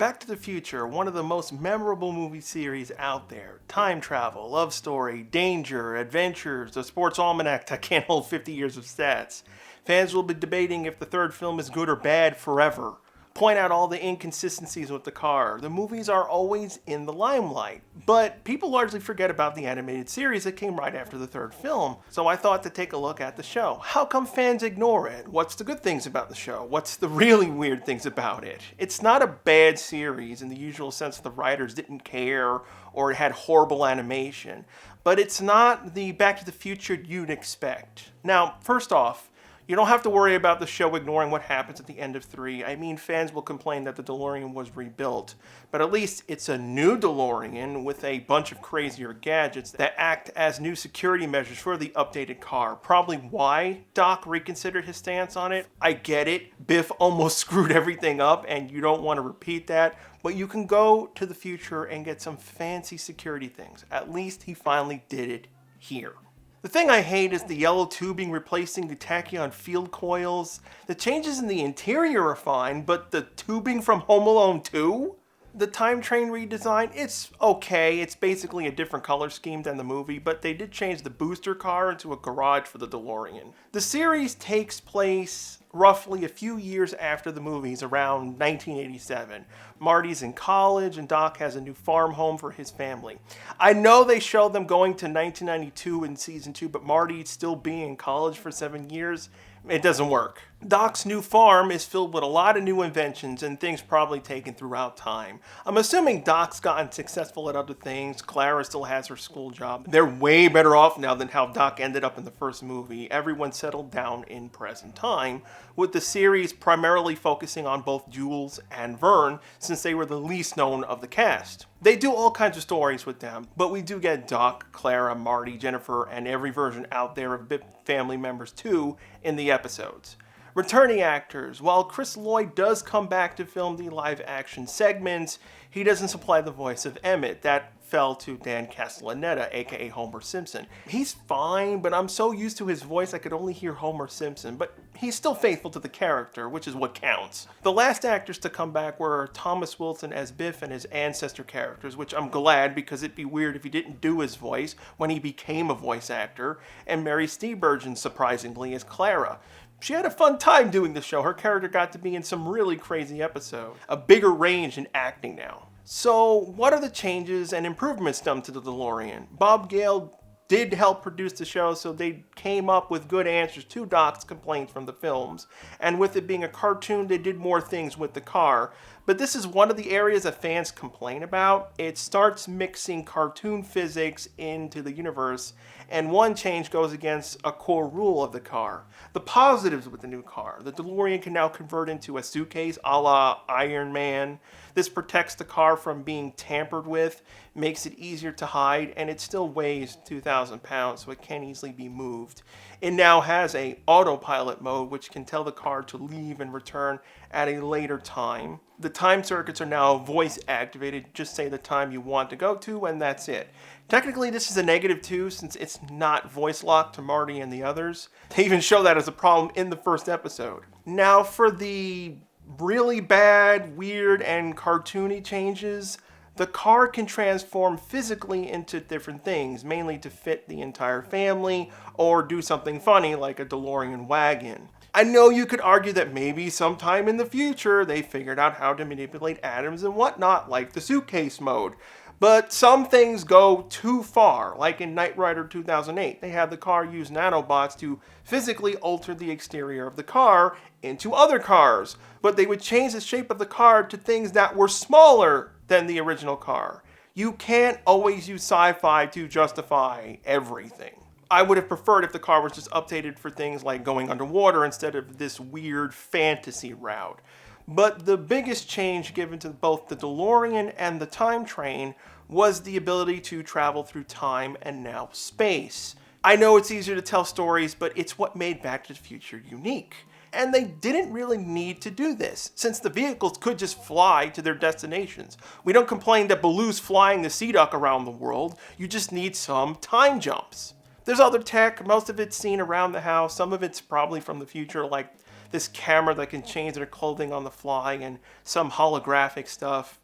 Back to the Future, one of the most memorable movie series out there. Time travel, love story, danger, adventures, a sports almanac that can't hold 50 years of stats. Fans will be debating if the third film is good or bad forever. Point out all the inconsistencies with the car. The movies are always in the limelight, but people largely forget about the animated series that came right after the third film, so I thought to take a look at the show. How come fans ignore it? What's the good things about the show? What's the really weird things about it? It's not a bad series in the usual sense that the writers didn't care or it had horrible animation, but it's not the Back to the Future you'd expect. Now, first off, you don't have to worry about the show ignoring what happens at the end of 3. I mean, fans will complain that the DeLorean was rebuilt, but at least it's a new DeLorean with a bunch of crazier gadgets that act as new security measures for the updated car. Probably why Doc reconsidered his stance on it. I get it. Biff almost screwed everything up, and you don't want to repeat that, but you can go to the future and get some fancy security things. At least he finally did it here. The thing I hate is the yellow tubing replacing the tachyon field coils. The changes in the interior are fine, but the tubing from Home Alone 2? The time train redesign, it's okay. It's basically a different color scheme than the movie, but they did change the booster car into a garage for the DeLorean. The series takes place roughly a few years after the movies, around 1987. Marty's in college and Doc has a new farm home for his family. I know they show them going to 1992 in season 2, but Marty still being in college for 7 years, it doesn't work. Doc's new farm is filled with a lot of new inventions and things probably taken throughout time. I'm assuming Doc's gotten successful at other things. Clara still has her school job. They're way better off now than how Doc ended up in the first movie. Everyone settled down in present time, with the series primarily focusing on both Jules and Vern since they were the least known of the cast. They do all kinds of stories with them, but we do get Doc, Clara, Marty, Jennifer, and every version out there of Biff family members too in the episodes. Returning actors. While Chris Lloyd does come back to film the live-action segments, he doesn't supply the voice of Emmett. That fell to Dan Castellaneta, aka Homer Simpson. He's fine, but I'm so used to his voice I could only hear Homer Simpson, but he's still faithful to the character, which is what counts. The last actors to come back were Thomas Wilson as Biff and his ancestor characters, which I'm glad because it'd be weird if he didn't do his voice when he became a voice actor, and Mary Steenburgen, surprisingly, as Clara. She had a fun time doing the show. Her character got to be in some really crazy episodes. A bigger range in acting now. So, what are the changes and improvements done to the DeLorean? Bob Gale did help produce the show, so they came up with good answers to Doc's complaints from the films. And with it being a cartoon, they did more things with the car. But this is one of the areas that fans complain about. It starts mixing cartoon physics into the universe, and one change goes against a core rule of the car. The positives with the new car. The DeLorean can now convert into a suitcase a la Iron Man. This protects the car from being tampered with, makes it easier to hide, and it still weighs 2,000 pounds, so it can easily be moved. It now has a autopilot mode, which can tell the car to leave and return at a later time. The time circuits are now voice activated. Just say the time you want to go to, and that's it. Technically, this is a negative too, since it's not voice locked to Marty and the others. They even show that as a problem in the first episode. Now, for the really bad, weird, and cartoony changes, the car can transform physically into different things, mainly to fit the entire family or do something funny like a DeLorean wagon. I know you could argue that maybe sometime in the future they figured out how to manipulate atoms and whatnot, like the suitcase mode. But some things go too far, like in Knight Rider 2008. They had the car use nanobots to physically alter the exterior of the car into other cars, but they would change the shape of the car to things that were smaller than the original car. You can't always use sci-fi to justify everything. I would have preferred if the car was just updated for things like going underwater instead of this weird fantasy route. But the biggest change given to both the DeLorean and the time train was the ability to travel through time and now space. I know it's easier to tell stories, but it's what made Back to the Future unique. And they didn't really need to do this, since the vehicles could just fly to their destinations. We don't complain that Baloo's flying the Sea Duck around the world, you just need some time jumps. There's other tech, most of it's seen around the house, some of it's probably from the future, like this camera that can change their clothing on the fly and some holographic stuff.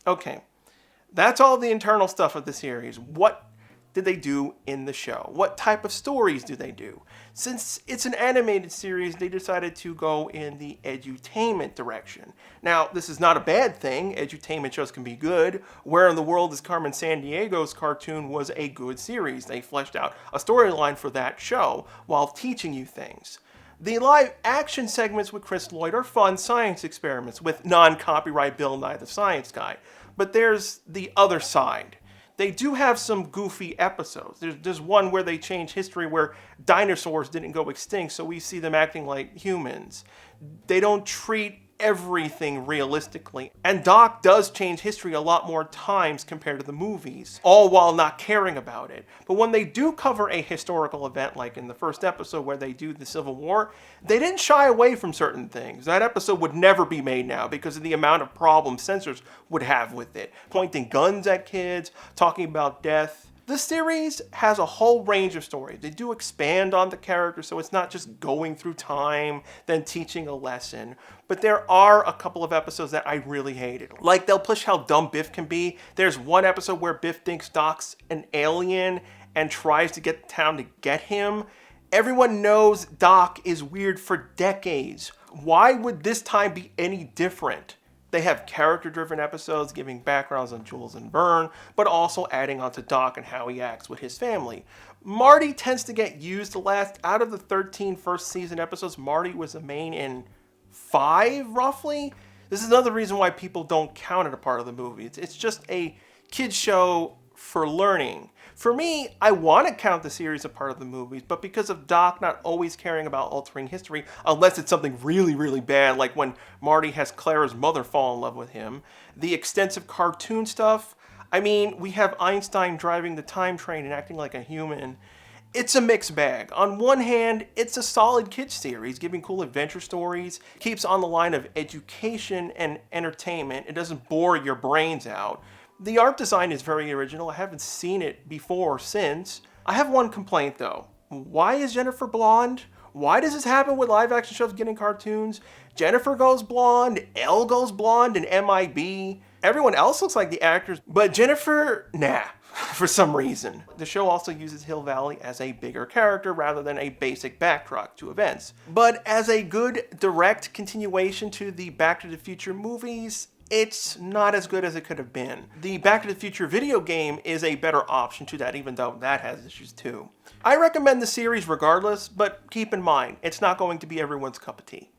Okay, that's all the internal stuff of the series. What did they do in the show? What type of stories do they do? Since it's an animated series, they decided to go in the edutainment direction. Now, this is not a bad thing. Edutainment shows can be good. Where in the World is Carmen Sandiego's cartoon was a good series. They fleshed out a storyline for that show while teaching you things. The live action segments with Chris Lloyd are fun science experiments with non-copyright Bill Nye the Science Guy. But there's the other side. They do have some goofy episodes. There's one where they change history where dinosaurs didn't go extinct, so we see them acting like humans. They don't treat everything realistically. And Doc does change history a lot more times compared to the movies, all while not caring about it. But when they do cover a historical event, like in the first episode where they do the Civil War, they didn't shy away from certain things. That episode would never be made now because of the amount of problems censors would have with it. Pointing guns at kids, talking about death. The series has a whole range of stories. They do expand on the characters, so it's not just going through time, then teaching a lesson. But there are a couple of episodes that I really hated. Like, they'll push how dumb Biff can be. There's one episode where Biff thinks Doc's an alien and tries to get the town to get him. Everyone knows Doc is weird for decades. Why would this time be any different? They have character-driven episodes giving backgrounds on Jules and Vern, but also adding on to Doc and how he acts with his family. Marty tends to get used the last. Out of the 13 first season episodes, Marty was the main in 5, roughly. This is another reason why people don't count it a part of the movie. It's just a kid's show for learning. For me, I want to count the series a part of the movies, but because of Doc not always caring about altering history, unless it's something really, really bad, like when Marty has Clara's mother fall in love with him, the extensive cartoon stuff, I mean, we have Einstein driving the time train and acting like a human. It's a mixed bag. On one hand, it's a solid kids series, giving cool adventure stories, keeps on the line of education and entertainment. It doesn't bore your brains out. The art design is very original. I haven't seen it before or since. I have one complaint though. Why is Jennifer blonde? Why does this happen with live action shows getting cartoons? Jennifer goes blonde, Elle goes blonde, and MIB. Everyone else looks like the actors, but Jennifer, nah, for some reason. The show also uses Hill Valley as a bigger character rather than a basic backdrop to events. But as a good direct continuation to the Back to the Future movies, it's not as good as it could have been. The Back to the Future video game is a better option to that, even though that has issues too. I recommend the series regardless, but keep in mind, it's not going to be everyone's cup of tea.